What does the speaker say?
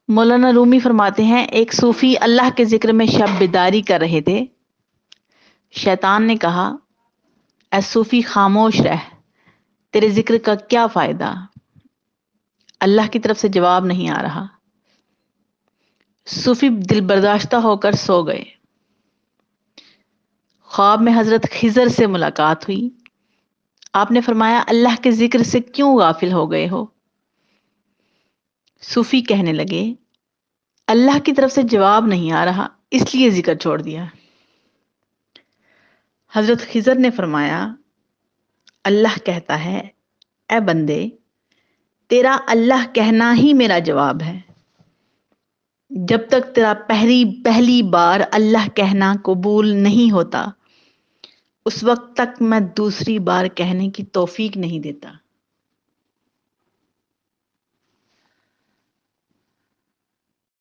مولانا رومی فرماتے ہیں ایک صوفی اللہ کے ذکر میں شب بیداری کر رہے تھے. شیطان نے کہا اے صوفی خاموش رہ، تیرے ذکر کا کیا فائدہ؟ اللہ کی طرف سے جواب نہیں آ رہا. صوفی دل برداشتہ ہو کر سو گئے. خواب میں حضرت خضر سے ملاقات ہوئی. آپ نے فرمایا اللہ کے ذکر سے کیوں غافل ہو گئے ہو؟ صوفی کہنے لگے اللہ کی طرف سے جواب نہیں آ رہا اس لیے ذکر چھوڑ دیا. حضرت خضر نے فرمایا اللہ کہتا ہے اے بندے، تیرا اللہ کہنا ہی میرا جواب ہے. جب تک تیرا پہلی بار اللہ کہنا قبول نہیں ہوتا اس وقت تک میں دوسری بار کہنے کی توفیق نہیں دیتا.